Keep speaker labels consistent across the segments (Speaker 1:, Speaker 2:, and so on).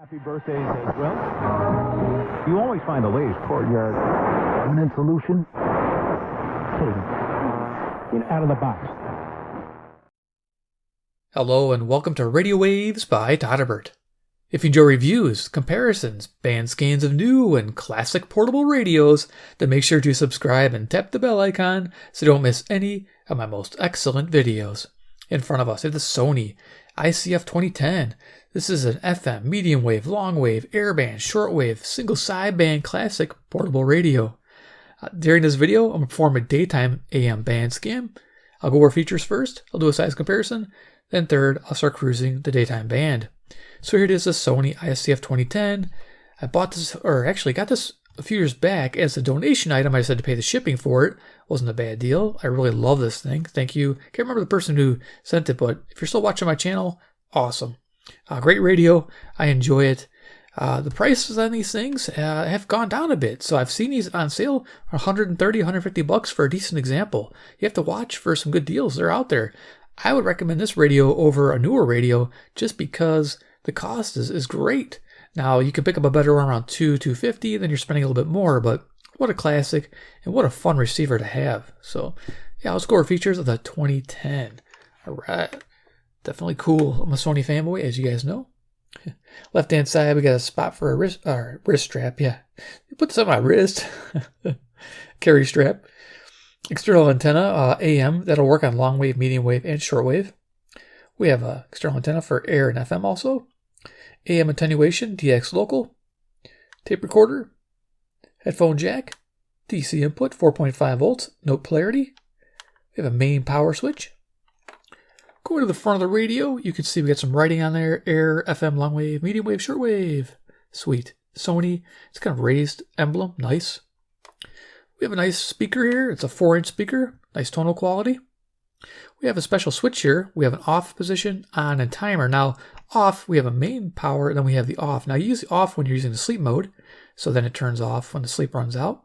Speaker 1: Happy birthdays as well. You always find the latest courtyard permanent solution. Out of the box.
Speaker 2: Hello and welcome to Radio Waves by Todderbert. If you enjoy reviews, comparisons, band scans of new and classic portable radios, then make sure to subscribe and tap the bell icon so you don't miss any of my most excellent videos. In front of us is the Sony ICF-2010. This is an FM, medium wave, long wave, airband, shortwave, single sideband classic portable radio. During this video, I'm going to perform a daytime AM band scan. I'll go over features first, I'll do a size comparison, then third, I'll start cruising the daytime band. So here it is, the Sony ICF-2010. I bought this, or actually got this a few years back as a donation item. I just had to pay the shipping for it. Wasn't a bad deal. I really love this thing. Thank you. Can't remember the person who sent it, but if you're still watching my channel, awesome. Great radio. I enjoy it. The prices on these things have gone down a bit. So I've seen these on sale for $130, $150 for a decent example. You have to watch for some good deals. They're out there. I would recommend this radio over a newer radio just because the cost is great. Now, you can pick up a better one around $250, then you're spending a little bit more, but what a classic and what a fun receiver to have. So, yeah, let's go over features of the 2010. All right. Definitely cool. I'm a Sony fanboy, as you guys know. Left-hand side, we got a spot for a wrist strap. Yeah, you put this on my wrist. Carry strap. External antenna, AM. That'll work on long wave, medium wave, and short wave. We have an external antenna for air and FM also. AM attenuation, DX local. Tape recorder. Headphone jack. DC input, 4.5 volts. Note polarity. We have a main power switch. Going to the front of the radio, you can see we got some writing on there. Air, FM, long wave, medium wave, short wave. Sweet. Sony. It's kind of raised emblem. Nice. We have a nice speaker here. It's a 4-inch speaker. Nice tonal quality. We have a special switch here. We have an off position, on, and timer. Now, off, we have a main power, and then we have the off. Now, you use the off when you're using the sleep mode, so then it turns off when the sleep runs out.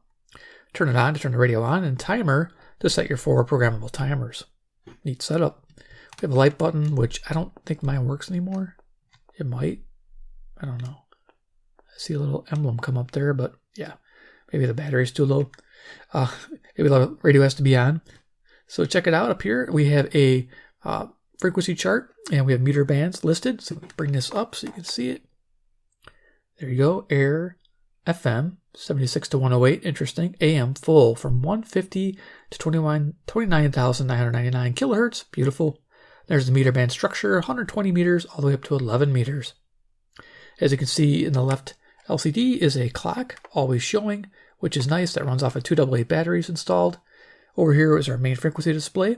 Speaker 2: Turn it on to turn the radio on, and timer to set your 4 programmable timers. Neat setup. We have a light button, which I don't think mine works anymore. It might. I don't know. I see a little emblem come up there, but yeah, maybe the battery's too low. Maybe the radio has to be on. So check it out up here. We have a frequency chart, and we have meter bands listed. So let me bring this up so you can see it. There you go. Air, FM, 76 to 108. Interesting. AM, full from 150 to 29,999 kilohertz. Beautiful. There's the meter band structure, 120 meters all the way up to 11 meters. As you can see in the left LCD is a clock, always showing, which is nice. That runs off of 2 AA batteries installed. Over here is our main frequency display.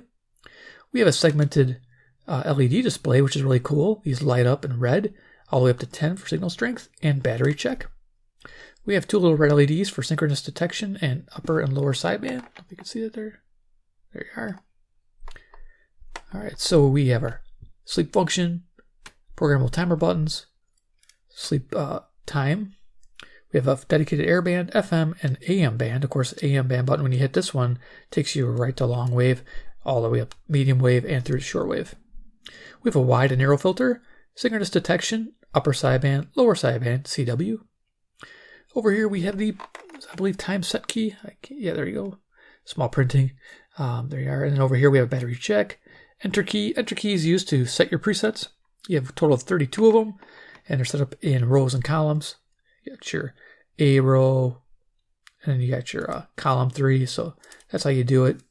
Speaker 2: We have a segmented LED display, which is really cool. These light up in red, all the way up to 10 for signal strength and battery check. We have 2 little red LEDs for synchronous detection and upper and lower sideband. If you can see that there. There you are. All right, so we have our sleep function, programmable timer buttons, sleep time. We have a dedicated air band, FM, and AM band. Of course, AM band button, when you hit this one, takes you right to long wave, all the way up medium wave and through to short wave. We have a wide and narrow filter, synchronous detection, upper sideband, lower sideband, CW. Over here we have the, I believe, time set key. Yeah, there you go. Small printing. There you are. And then over here we have a battery check. Enter key. Enter key is used to set your presets. You have a total of 32 of them, and they're set up in rows and columns. You got your A row, and then you got your column 3. So that's how you do it.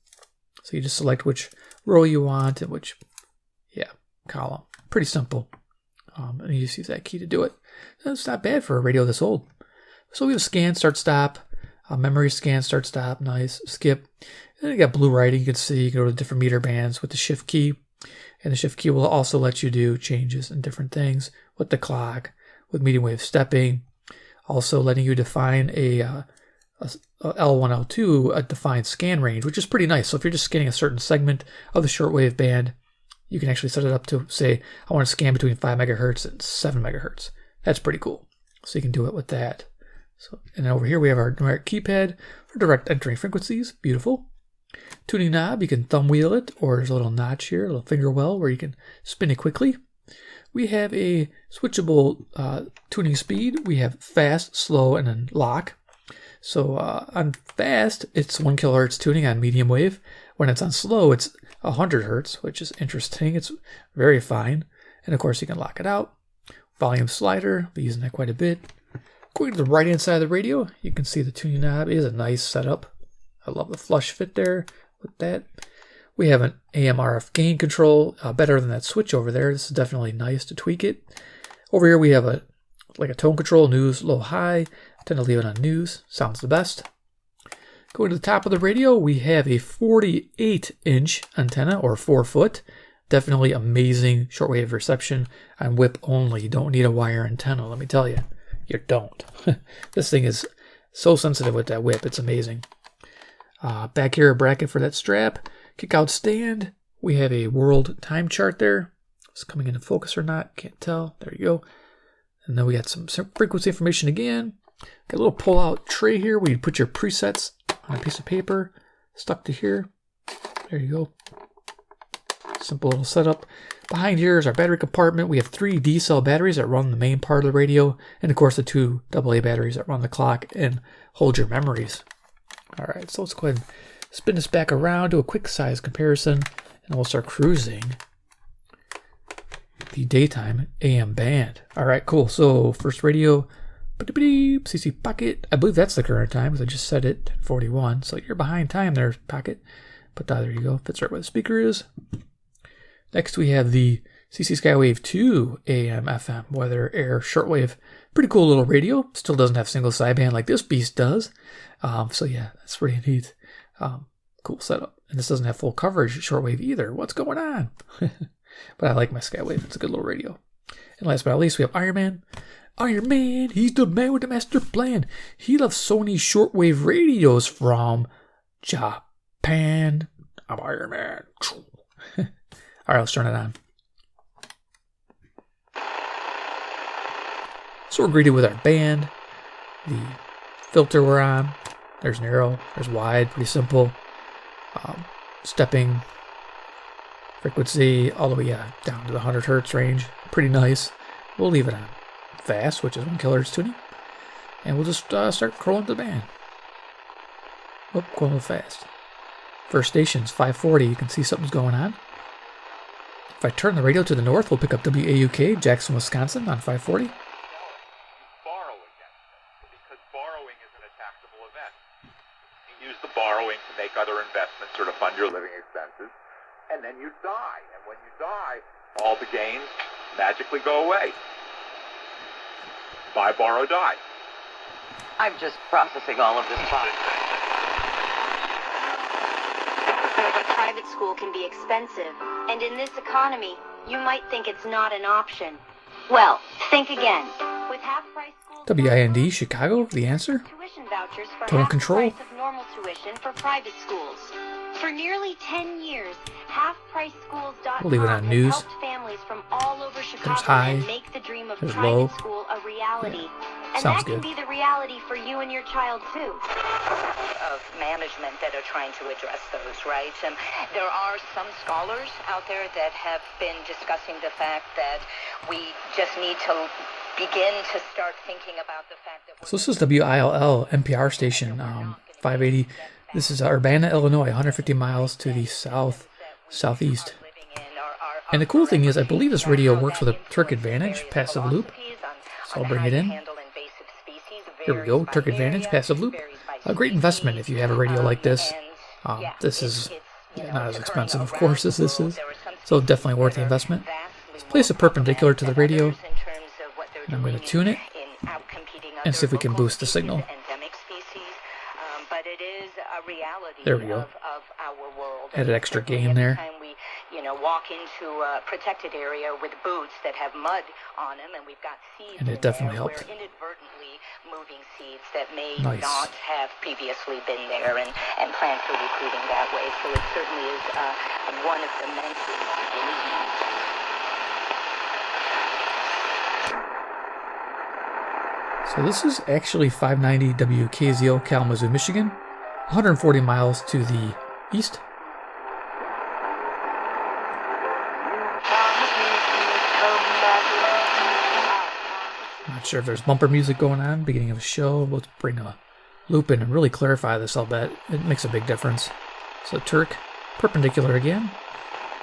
Speaker 2: So you just select which row you want and which, column. Pretty simple. And you just use that key to do it. That's not bad for a radio this old. So we have scan, start, stop. Memory scan, start, stop. Nice. Skip. And then you got blue writing. You can see you can go to different meter bands with the shift key. And the shift key will also let you do changes and different things with the clock, with medium wave stepping. Also letting you define a L1, L2, a defined scan range, which is pretty nice. So if you're just scanning a certain segment of the shortwave band, you can actually set it up to say, I want to scan between 5 megahertz and 7 megahertz. That's pretty cool. So you can do it with that. So, and then over here we have our numeric keypad for direct entering frequencies. Beautiful. Tuning knob, you can thumb wheel it, or there's a little notch here, a little finger well where you can spin it quickly. We have a switchable tuning speed. We have fast, slow, and then lock. So on fast, it's 1 kilohertz tuning on medium wave. When it's on slow, it's 100 hertz, which is interesting. It's very fine. And of course, you can lock it out. Volume slider, I'll be using that quite a bit. Going to the right-hand side of the radio, you can see the tuning knob is a nice setup. I love the flush fit there with that. We have an AM RF gain control, better than that switch over there. This is definitely nice to tweak it. Over here we have a tone control, news, low, high. I tend to leave it on news, sounds the best. Going to the top of the radio, we have a 48-inch antenna, or 4 foot. Definitely amazing shortwave reception on whip only. You don't need a wire antenna, let me tell you. You don't. This thing is so sensitive with that whip, it's amazing. Back here, a bracket for that strap. Kick out stand. We have a world time chart there. It's coming into focus or not, can't tell. There you go. And then we got some frequency information again. Got a little pull-out tray here where you put your presets on a piece of paper, stuck to here. There you go. Simple little setup. Behind here is our battery compartment. We have 3 D-cell batteries that run the main part of the radio, and of course the 2 AA batteries that run the clock and hold your memories. All right, so let's go ahead and spin this back around, do a quick size comparison, and we'll start cruising the daytime AM band. All right, cool. So first radio, CC Pocket. I believe that's the current time because I just set it 41. So you're behind time there, Pocket. But there you go. Fits right where the speaker is. Next we have the CC Skywave 2 AM FM weather air shortwave. Pretty cool little radio. Still doesn't have single sideband like this beast does. So yeah, that's pretty neat. Cool setup. And this doesn't have full coverage shortwave either. What's going on? But I like my Skywave. It's a good little radio. And last but not least, we have Iron Man. Iron Man, he's the man with the master plan. He loves Sony shortwave radios from Japan. I'm Iron Man. All right, let's turn it on. So we're greeted with our band, the filter we're on. There's narrow, there's wide, pretty simple. Stepping frequency all the way down to the 100 hertz range. Pretty nice. We'll leave it on fast, which is 1 kilohertz tuning. And we'll just start crawling the band. Oh, going a little fast. First station's 540. You can see something's going on. If I turn the radio to the north, we'll pick up WAUK, Jackson, Wisconsin on 540.
Speaker 3: Borrow against them, because borrowing is an taxable event. You use the borrowing to make other investments or to fund your living expenses, and then you die. And when you die, all the gains magically go away. Buy, borrow, die.
Speaker 4: I'm just processing all of this fine.
Speaker 5: Private school can be expensive, and in this economy, you might think it's not an option. Well, think again. With half-price schools...
Speaker 2: WIND, Chicago, the answer?
Speaker 5: Tuition vouchers for
Speaker 2: Tone
Speaker 5: half
Speaker 2: control.
Speaker 5: the price of normal tuition for private schools. For nearly 10 years, halfpriceschools.com
Speaker 2: We'll leave it on news.
Speaker 5: has helped families from all over Chicago
Speaker 2: high.
Speaker 5: make the dream of
Speaker 2: There's
Speaker 5: private
Speaker 2: low.
Speaker 5: school a reality. And
Speaker 2: Sounds
Speaker 5: that can
Speaker 2: good.
Speaker 5: be the reality for you and your child, too.
Speaker 4: Of management that are trying to address those, right? There are some scholars out there that have been discussing the fact that we just need to begin to start thinking about the fact that...
Speaker 2: So this is WILL NPR station, 580. This is Urbana, Illinois, 150 miles to the southeast. And the cool thing is, I believe this radio works with a Terk Advantage Passive Loop. So I'll bring it in. Here we go, Terk Advantage Passive Loop. A great investment if you have a radio like this. This is not as expensive, of course, as this is. So definitely worth the investment. Let's place it perpendicular to the radio. And I'm going to tune it and see if we can boost the signal. There we go. Added extra gain there.
Speaker 4: Walk into a protected area with boots that have mud on them, and we've got seeds.
Speaker 2: And it definitely helped.
Speaker 4: We're inadvertently moving seeds that may
Speaker 2: Nice.
Speaker 4: not have previously been there, and plants are recruiting that way. So it certainly is one of the many.
Speaker 2: So this is actually 590 WKZO, Kalamazoo, Michigan. 140 miles to the east. Not sure if there's bumper music going on, beginning of a show. We'll bring a loop in and really clarify this, I'll bet. It makes a big difference. So Terk, perpendicular again.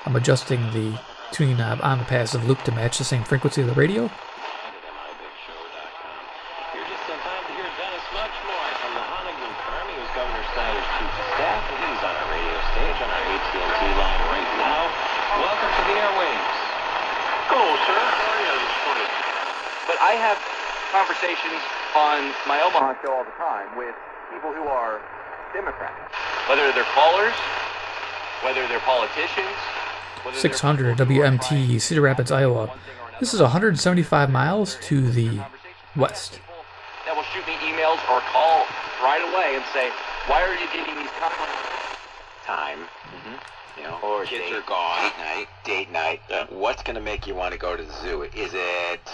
Speaker 2: I'm adjusting the tuning knob on the passive loop to match the same frequency of the radio.
Speaker 6: You're just in time to hear Dennis much more from the Honigman firm. He was Governor Snyder's chief of staff, and he's on our radio stage on our AT&T line right now. Welcome to the airwaves.
Speaker 3: Cool, sir. How are you this morning? But I have conversations on my Omaha show all the time with people who are Democrats. Whether they're callers, whether they're politicians,
Speaker 2: 600 WMT, Cedar Rapids, Iowa. This is 175 miles to the west.
Speaker 3: That will shoot me emails or call right away and say, why are you getting these
Speaker 6: Time. You know, or kids are gone. Date night. Yeah. What's going to make you want to go to the zoo? Is it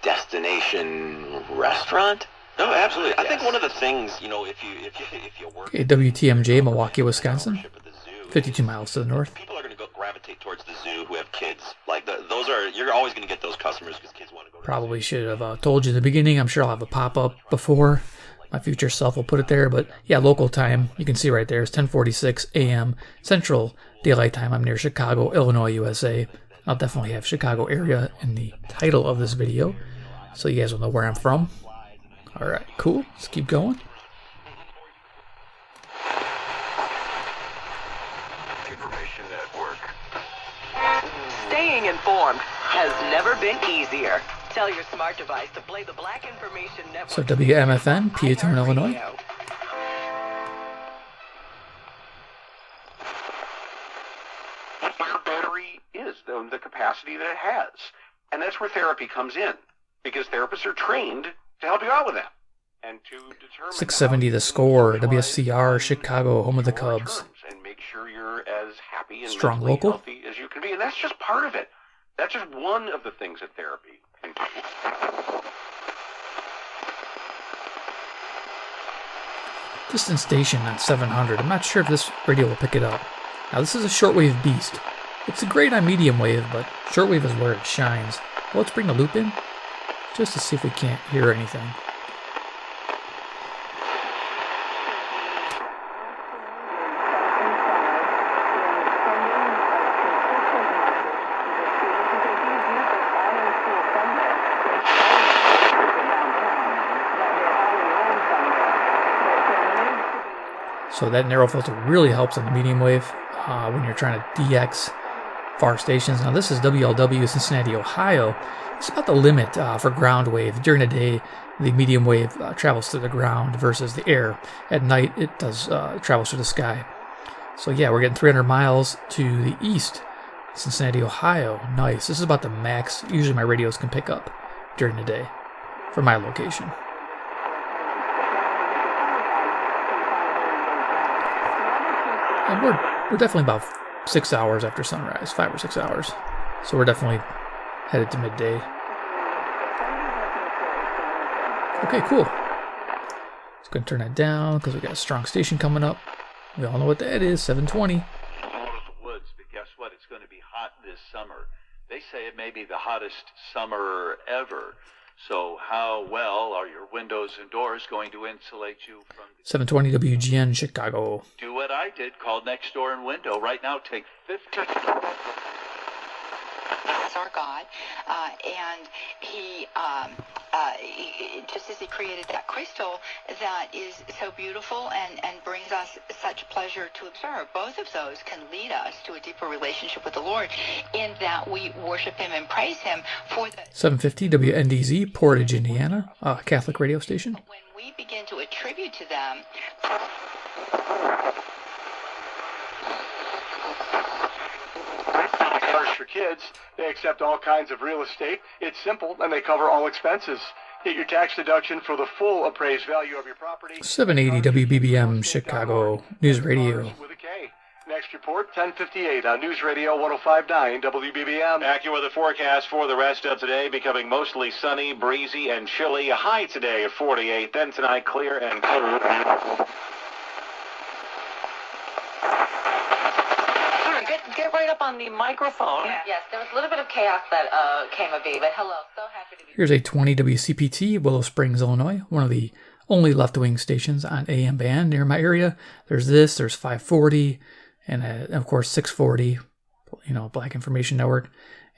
Speaker 6: destination restaurant?
Speaker 7: No, absolutely. I think one of the things, you know, if you work...
Speaker 2: Okay, WTMJ, Milwaukee, Wisconsin. 52 miles to the north.
Speaker 7: People are going to gravitate towards the zoo who have kids. Like, those are... You're always going to get those customers because kids want to go to
Speaker 2: Probably should have told you in the beginning. I'm sure I'll have a pop-up before. My future self will put it there. But, yeah, local time, you can see right there, is 10:46 a.m. Central Daylight Time. I'm near Chicago, Illinois, USA. I'll definitely have Chicago area in the title of this video, so you guys will know where I'm from. All right, cool. Let's keep going.
Speaker 3: Information Network.
Speaker 8: Staying informed has never been easier. Tell your smart device to play the Black Information Network.
Speaker 2: So WMFN, Peatone, Illinois.
Speaker 3: Your battery is the capacity that it has. And that's where therapy comes in, because therapists are trained to help you out with that. And to determine
Speaker 2: 670 The Score, WSCR, Chicago, home of the Cubs.
Speaker 3: And make sure you're as happy and
Speaker 2: Strong
Speaker 3: mentally
Speaker 2: local.
Speaker 3: healthy as you can be. And that's just part of it. That's just one of the things that therapy can do.
Speaker 2: Distance station on 700. I'm not sure if this radio will pick it up. Now this is a shortwave beast. It's great on medium wave, but shortwave is where it shines. Well, let's bring the loop in, just to see if we can't hear anything. So that narrow filter really helps on the medium wave when you're trying to DX far stations. Now this is WLW Cincinnati, Ohio. It's about the limit for ground wave. During the day, the medium wave travels through the ground versus the air. At night, it travels through the sky. So yeah, we're getting 300 miles to the east. Cincinnati, Ohio. Nice. This is about the max usually my radios can pick up during the day for my location. And we're definitely about 6 hours after sunrise, 5 or 6 hours. So we're definitely headed to midday. Okay, cool. Let's go and turn that down because we got a strong station coming up. We all know what that is, 720.
Speaker 9: Woods, but guess what? It's going to be hot this summer. They say it may be the hottest summer ever. So how well are your windows and doors going to insulate you from...
Speaker 2: 720 WGN, Chicago.
Speaker 9: Do what I did, call Next Door and Window. Right now, take 50...
Speaker 4: That's our God, and he, just as he created that crystal that is so beautiful and brings us such pleasure to observe, both of those can lead us to a deeper relationship with the Lord in that we worship him and praise him for the...
Speaker 2: 750 WNDZ, Portage, Indiana, Catholic radio station.
Speaker 4: When we begin to attribute to them...
Speaker 10: For kids, they accept all kinds of real estate. It's simple, and they cover all expenses. Get your tax deduction for the full appraised value of your property.
Speaker 2: 780 WBBM, Chicago, News Radio.
Speaker 10: With a K. Next report, 1058 on News Radio 105.9 WBBM.
Speaker 11: AccuWeather forecast for the rest of today, becoming mostly sunny, breezy, and chilly. A high today of 48, then tonight clear and cold.
Speaker 8: Get right up on the microphone.
Speaker 4: Yes, there was a little bit of chaos that came of it, but hello, so happy
Speaker 2: Here's a 20 WCPT, Willow Springs, Illinois, one of the only left-wing stations on AM band near my area. There's 540, and of course 640, Black Information Network.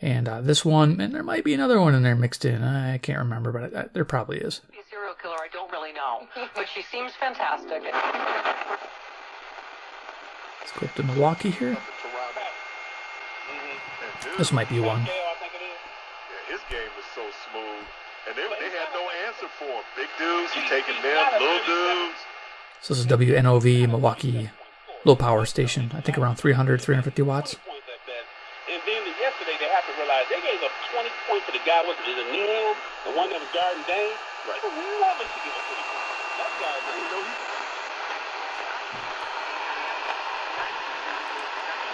Speaker 2: And this one, and there might be another one in there mixed in. I can't remember, but there probably is.
Speaker 8: A serial killer, I don't really know, but she seems fantastic.
Speaker 2: Let's go up to Milwaukee here. This might be one.
Speaker 12: His game was so smooth, and they had no answer for him. Big dudes, he taking them, little dudes.
Speaker 2: So this is WNOV Milwaukee, low power station. I think around 300, 350 watts.
Speaker 13: And then yesterday they have to realize they gave up 20 points to the guy, was it Neal, the one that was guarding Dane? Right. We want to give up 20 points. That guy,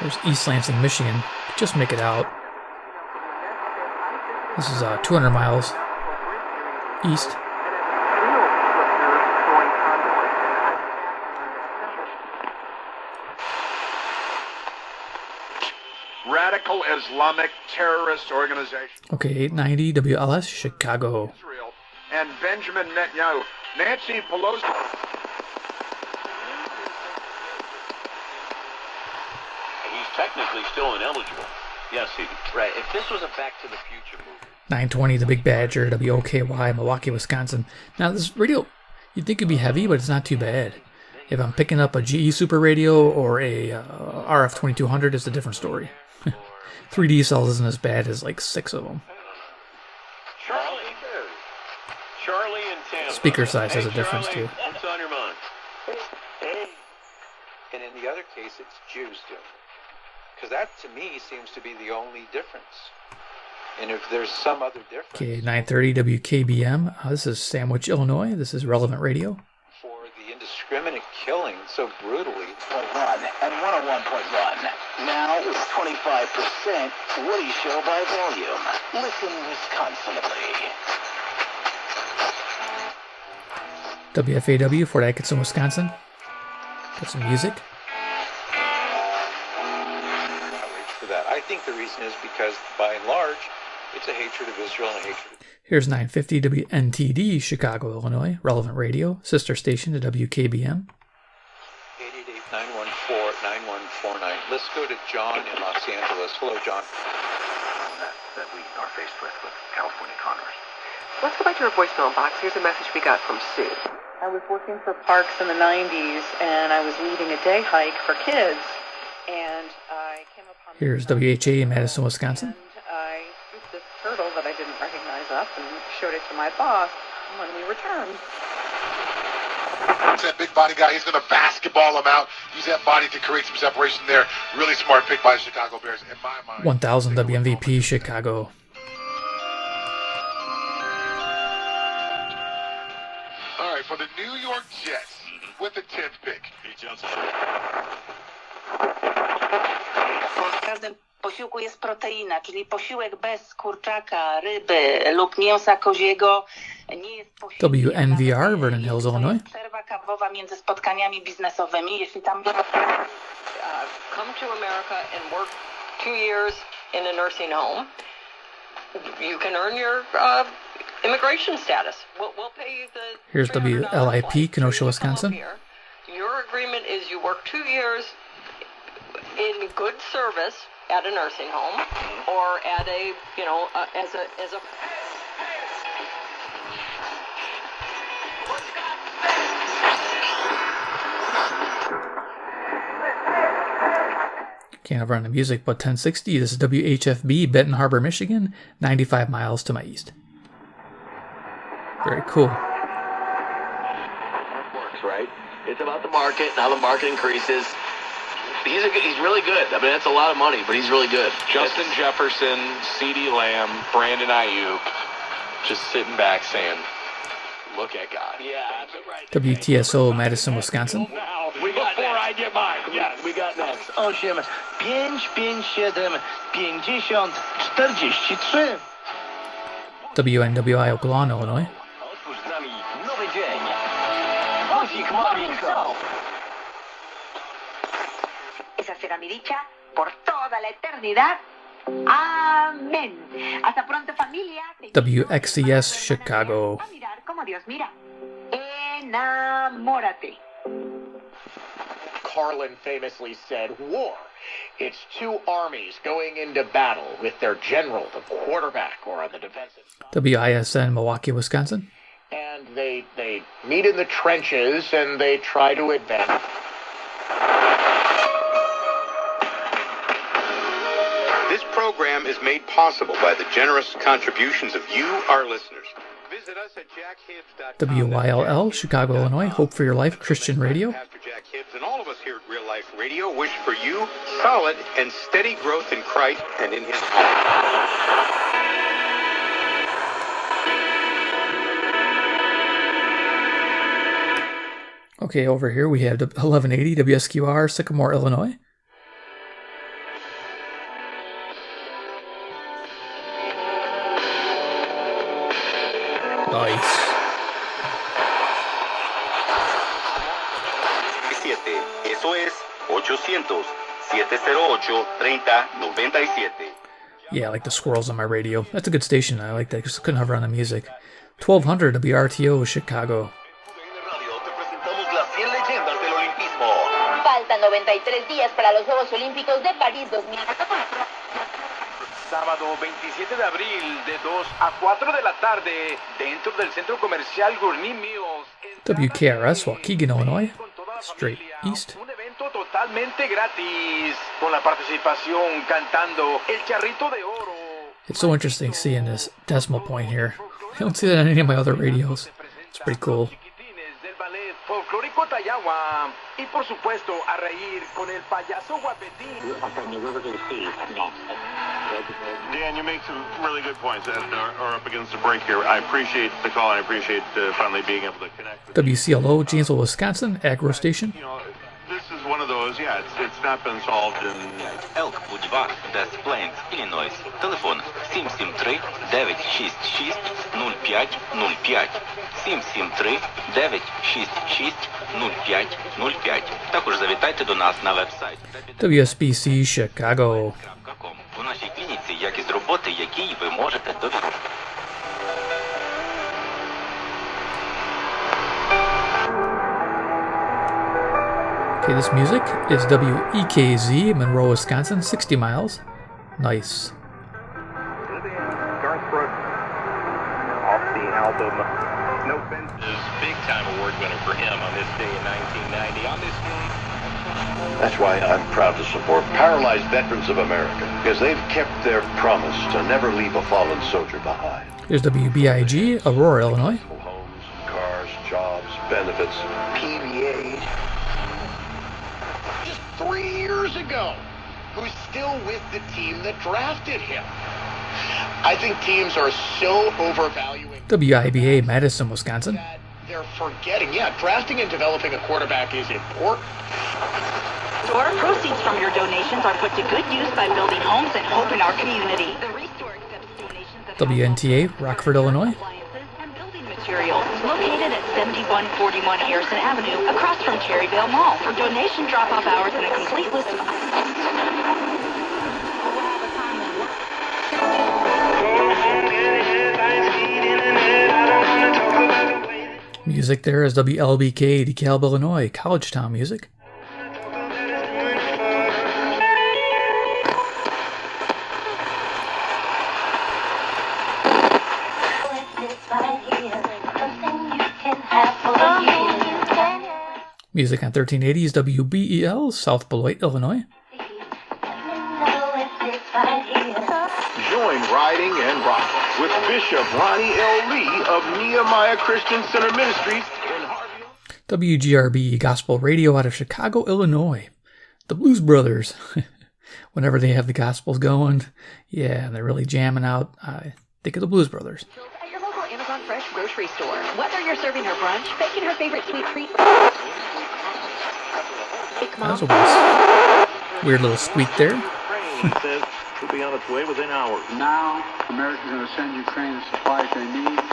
Speaker 2: There's East Lansing, Michigan. Just make it out. This is 200 miles east.
Speaker 12: Radical Islamic terrorist organization.
Speaker 2: Okay, 890 WLS, Chicago.
Speaker 12: Israel and Benjamin Netanyahu. Nancy Pelosi.
Speaker 6: He's technically still ineligible. Yes, right. If this was a Back to the Future movie.
Speaker 2: 920 The Big Badger, WOKY, Milwaukee, Wisconsin. Now this radio, you'd think it'd be heavy, but it's not too bad. If I'm picking up a GE Super Radio or a RF-2200, it's a different story. 3D cells isn't as bad as like 6 of them.
Speaker 6: Charlie and Tampa.
Speaker 2: Speaker size has a difference too.
Speaker 6: What's on your mind?
Speaker 14: And in the other case, it's Jews doing it. Because that, to me, seems to be the only difference. And if there's some other difference...
Speaker 2: Okay, 930 WKBM. This is Sandwich, Illinois. This is Relevant Radio.
Speaker 14: For the indiscriminate killing so brutally...
Speaker 15: 1 and 101.1. Now is 25% Woody Show by volume. Listen Wisconsinably.
Speaker 2: WFAW, Fort Atkinson, Wisconsin. Got some music.
Speaker 14: I think the reason is because, by and large, it's a hatred of Israel and a hatred of...
Speaker 2: Here's 950 WNTD, Chicago, Illinois. Relevant Radio, sister station to WKBM.
Speaker 14: 888-914-9149. Let's go to John in Los Angeles. Hello, John.
Speaker 16: That we are faced with California Congress.
Speaker 17: Let's go back to our voicemail box. Here's a message we got from Sue.
Speaker 18: I was working for Parks in the 90s, and I was leading a day hike for kids, and I came upon...
Speaker 2: Here's WHA in Madison, Wisconsin.
Speaker 18: And I scooped this turtle that I didn't recognize up and showed it to my boss when we returned.
Speaker 12: It's that big body guy. He's going to basketball him out. Use that body to create some separation there. Really smart pick by the Chicago Bears, in my mind.
Speaker 2: 1000 WMVP, Chicago.
Speaker 12: All right, for the New York Jets with the 10th pick.
Speaker 7: Pete Johnson.
Speaker 19: W każdym posiłku jest proteina, czyli posiłek bez kurczaka, ryby lub mięsa koziego nie jest posiłkiem.
Speaker 2: WNVR, Vernon Hills, Illinois.
Speaker 19: Przerwa kawowa między spotkaniami biznesowymi, jeśli tam...
Speaker 8: Come to America and work 2 years in a nursing home. You can earn your immigration status. We'll pay you the...
Speaker 2: Here's WLIP, Kenosha, Wisconsin.
Speaker 8: Your agreement is you work 2 years in good service at a nursing home or at a, as a
Speaker 2: Can't have run the music, but 1060. This is WHFB, Benton Harbor, Michigan, 95 miles to my east. Very cool.
Speaker 6: Works, right? It's about the market, how the market increases. He's really good. I mean, that's a lot of money, but he's really good.
Speaker 11: Justin Jefferson, CeeDee Lamb, Brandon Ayuk, just sitting back saying, look at God.
Speaker 6: Yeah, right.
Speaker 2: WTSO, Madison, Wisconsin.
Speaker 6: We got before next. I get mine. Yes, we got next.
Speaker 15: 8, 557, 50, 43.
Speaker 2: WNWI, Oklahoma, Illinois.
Speaker 15: Otwórz z nami nowy dzień. Guzik Morning.
Speaker 4: Esa será mi dicha por toda la eternidad.
Speaker 19: Amén. Hasta pronto, familia.
Speaker 2: WXCS Chicago.
Speaker 19: A mirar como Dios mira. Enamórate.
Speaker 20: Carlin famously said, war, it's two armies going into battle with their general, the quarterback, or on the defensive side.
Speaker 2: WISN Milwaukee, Wisconsin.
Speaker 20: And they meet in the trenches and they try to advance.
Speaker 21: This program is made possible by the generous contributions of you, our listeners. Visit us at jackhibbs.com.
Speaker 2: WYLL, Chicago, Illinois. Hope for Your Life Christian Radio.
Speaker 21: Pastor Jack Hibbs and all of us here at Real Life Radio wish for you solid and steady growth in Christ and in His home.
Speaker 2: Okay, over here we have 1180 WSQR, Sycamore, Illinois. Nice.
Speaker 21: Eso es 800-708-3097.
Speaker 2: Yeah, I like the squirrels on my radio. That's a good station. I like that because I couldn't hover on the music. 1200 WRTO, Chicago.
Speaker 5: Faltan 93 días para los Juegos Olímpicos de París 2014.
Speaker 22: Sábado 27 de abril de 2 a 4 de la tarde dentro del centro comercial Gourmet Mills.
Speaker 2: WKRS, Waukegan, Illinois. Straight east.
Speaker 22: Un evento totalmente gratis con la participación cantando El Charrito de Oro.
Speaker 2: It's so interesting seeing this decimal point here. I don't see that on any of my other radios. It's pretty cool.
Speaker 22: Folclórico Tayagua y por supuesto a reír con el payaso guapetín.
Speaker 11: Dan, you make some really good points that are up against the break here. I appreciate the call and I appreciate finally being able to connect.
Speaker 2: WCLO, Janesville, Wisconsin, Agro Station.
Speaker 11: You know, this is one of those, yeah, it's not been solved in...
Speaker 23: Elk Boulevard, Des Plaines, Illinois. Телефон 773-966-0505. 773-966-0505. Також завітайте до нас на веб-сайт.
Speaker 2: WSBC, Chicago.
Speaker 23: У нашій клініці якість роботи, якій ви можете довірити.
Speaker 2: Okay, this music is WEKZ, Monroe, Wisconsin, 60 miles. Nice.
Speaker 24: Garth Brooks off the album No Fence.
Speaker 6: Big time award winner for him on this day in 1990. On this day.
Speaker 25: That's why I'm proud to support Paralyzed Veterans of America, because they've kept their promise to never leave a fallen soldier behind.
Speaker 2: Here's WBIG, Aurora, Illinois.
Speaker 25: Homes, cars, jobs, benefits.
Speaker 20: PBA. Just 3 years ago, who's still with the team that drafted him. I think teams are so overvaluing
Speaker 2: WIBA, Madison, Wisconsin.
Speaker 20: that they're forgetting, drafting and developing a quarterback is important.
Speaker 26: Our proceeds from your donations are put to good use by building homes and hope in our community. The restore accepts donations of
Speaker 2: WNTA, Rockford, Illinois.
Speaker 26: and building materials located at 7141 Harrison Avenue across from Cherryvale Mall. For donation drop-off hours and a complete list of
Speaker 2: Music there is WLBK, DeKalb, Illinois, College Town music. Music on 1380s WBEL, South Beloit, Illinois.
Speaker 25: Join Riding and Rockin' with Bishop Ronnie L. Lee of Nehemiah Christian Center Ministries in Harvey.
Speaker 2: WGRB Gospel Radio out of Chicago, Illinois. The Blues Brothers. Whenever they have the Gospels going, and they're really jamming out, I think of the Blues Brothers.
Speaker 27: At your local Amazon Fresh grocery store. Whether you're serving her brunch, baking her favorite sweet treat.
Speaker 2: That was a weird little squeak there.
Speaker 24: Says she'll be on its way within hours.
Speaker 28: Now, America's going to send Ukraine the supplies they need to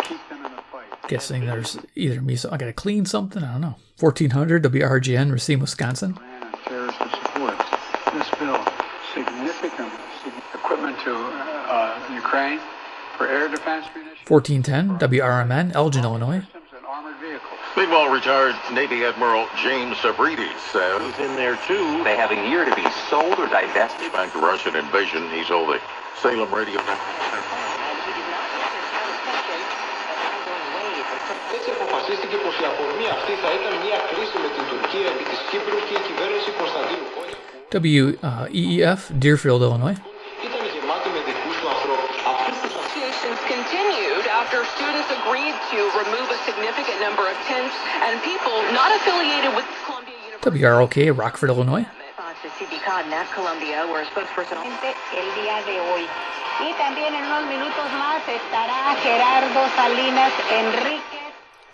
Speaker 28: keep them in the fight.
Speaker 2: Guessing there's either me, so I gotta clean something. I don't know. 1400 WRGN, Racine, Wisconsin.
Speaker 28: Terrorists to support this bill significantly to Ukraine for air defense munitions.
Speaker 2: 1410 WRMN, Elgin, Illinois.
Speaker 28: And armored vehicles.
Speaker 25: Meanwhile, retired Navy Admiral James Sabrides says
Speaker 23: Who's in there too? They have a year to be sold or divested.
Speaker 25: back to Russian invasion, he told the Salem radio network.
Speaker 1: Έτσι αποφασίστηκε πως η αφορμή αυτή θα ήταν μια κρίση με την Τουρκία επί της Κύπρου και η κυβέρνηση Κωνσταντίνου
Speaker 2: WEEF, Deerfield, Illinois.
Speaker 1: ήταν γεμάτη με δικούς του ανθρώπους.
Speaker 8: Negotiations continued after students agreed to remove a significant number of tents and people not affiliated with Columbia University.
Speaker 2: WROK, Rockford, Illinois.
Speaker 5: Columbia, where a spokesperson el día de hoy. Y también en unos minutos más estará Gerardo Salinas Enrique.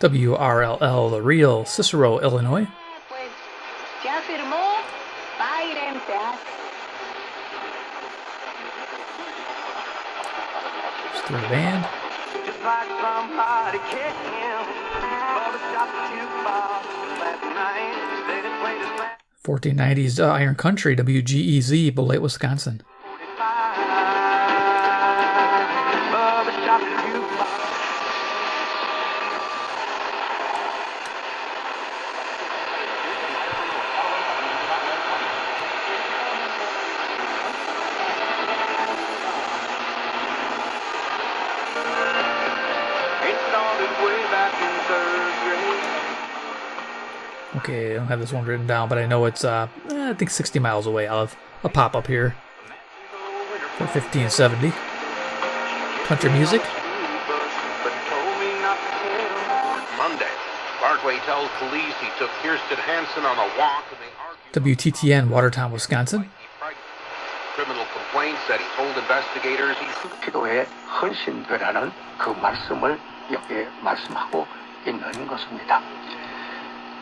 Speaker 2: WRLL, The Real, Cicero, Illinois.
Speaker 5: Pues ya firmó, váyrense.
Speaker 2: Just through the band. 1490s Iron Country, WGEZ, Beloit, Wisconsin. Okay, I don't have this one written down, but I know it's, I think 60 miles away. I'll have a pop-up here for 1570. Country music.
Speaker 21: Monday, Barkway tells police he took Kirsten Hansen on a walk and they argued.
Speaker 2: WTTN, Watertown, Wisconsin.
Speaker 21: Criminal complaints that he told investigators he
Speaker 28: 기도에 헌신되라는 그 말씀을 여기에 말씀하고 있는 것입니다.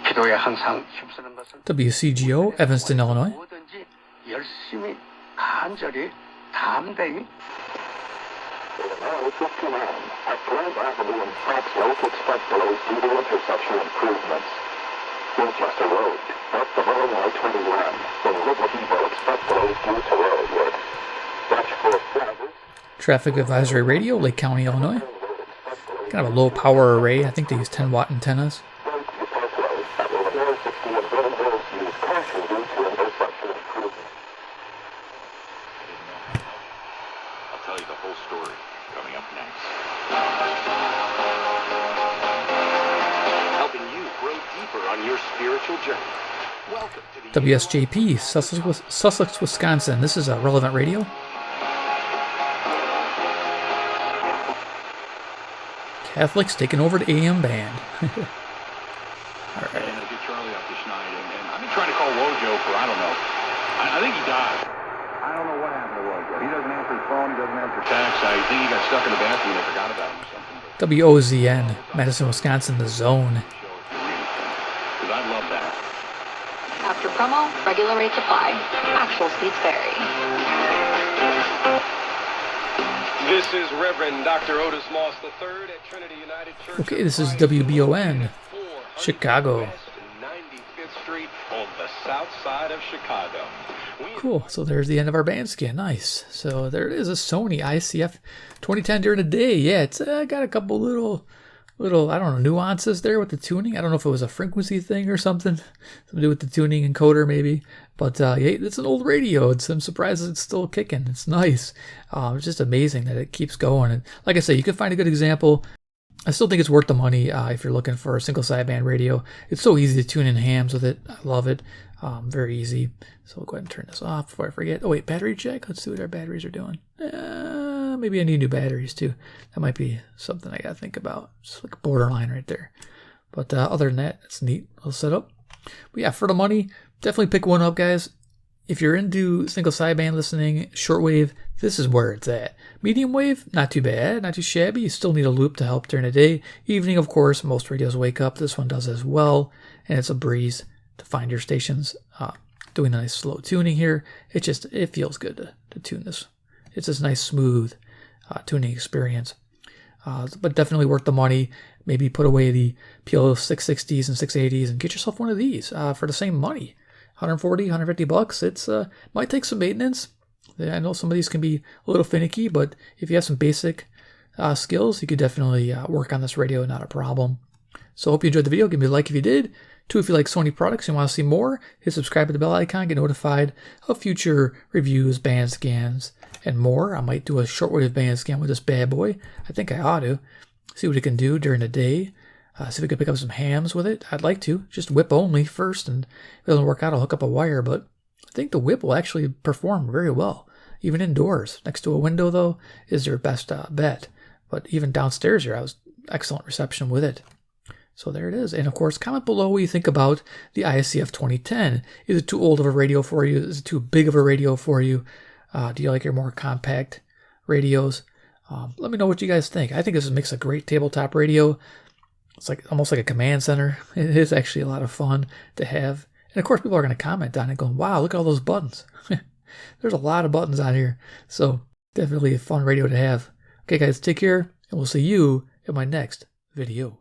Speaker 28: 기도에 항상 힘쓰는 것은
Speaker 2: WCGO, Evanston, Illinois.
Speaker 28: 뭐든지 열심히 간절히 담대히.
Speaker 25: At Grand Avenue in Foxville, expect delays due to intersection improvements. Winchester Road, up the Illinois 21. In Little Depot, expect delays due to road work. Watch for drivers.
Speaker 2: Traffic Advisory Radio, Lake County, Illinois. Kind of a low power array. I think they use 10-watt antennas. WSJP, Sussex, Wisconsin. This is a relevant radio. Catholics taking over the AM band. All right.
Speaker 11: Get Charlie up this night, and I've been trying to call Wojo for, I don't know. I think he died. I don't know what happened to Wojo. He doesn't answer his phone. He doesn't answer texts. I think he got stuck in the bathroom and forgot about him or something.
Speaker 2: WOZN, Madison, Wisconsin, The Zone.
Speaker 11: Because I love that.
Speaker 27: After promo, regular rates apply. Actual speeds vary.
Speaker 6: This is Reverend Dr. Otis Moss III at Trinity United Church.
Speaker 2: Okay, this is WBON, Chicago.
Speaker 6: 95th Street on the south side of Chicago.
Speaker 2: Cool. So there's the end of our band scan. Nice. So there it is, a Sony ICF-2010 during the day. Yeah, it's got a couple little, I don't know, nuances there with the tuning. I don't know if it was a frequency thing or something to do with the tuning encoder maybe. But yeah, it's an old radio. I'm surprised it's still kicking. It's nice. It's just amazing that it keeps going. And like I say, you can find a good example. I still think it's worth the money if you're looking for a single sideband radio. It's so easy to tune in hams with it. I love it. Very easy. So we'll go ahead and turn this off before I forget. Oh wait, battery check. Let's see what our batteries are doing. Maybe I need new batteries too. That might be something I gotta think about. Just like a borderline right there. But other than that, it's neat little setup. But yeah, for the money, definitely pick one up, guys. If you're into single sideband listening, shortwave, this is where it's at. Medium wave, not too bad, not too shabby. You still need a loop to help during the day. Evening, of course, most radios wake up. This one does as well, and it's a breeze to find your stations. Doing a nice slow tuning here. It feels good to tune this. It's this nice smooth tuning experience. But definitely worth the money. Maybe put away the PL 660s and 680s and get yourself one of these for the same money. $140, $150. It's might take some maintenance. I know some of these can be a little finicky, but if you have some basic skills, you could definitely work on this radio, not a problem. So I hope you enjoyed the video. Give me a like if you did. 2, if you like Sony products and want to see more, hit subscribe to the bell icon, get notified of future reviews, band scans, and more. I might do a shortwave band scan with this bad boy. I think I ought to. See what it can do during the day. See if we can pick up some hams with it. I'd like to. Just whip only first, and if it doesn't work out, I'll hook up a wire, but I think the whip will actually perform very well. Even indoors. Next to a window, though, is their best bet. But even downstairs here, I was excellent reception with it. So there it is. And of course, comment below what you think about the ICF-2010. Is it too old of a radio for you? Is it too big of a radio for you? Do you like your more compact radios? Let me know what you guys think. I think this makes a great tabletop radio. It's like almost like a command center. It is actually a lot of fun to have. And of course, people are going to comment on it going, wow, look at all those buttons. There's a lot of buttons on here. So definitely a fun radio to have. Okay, guys, take care, and we'll see you in my next video.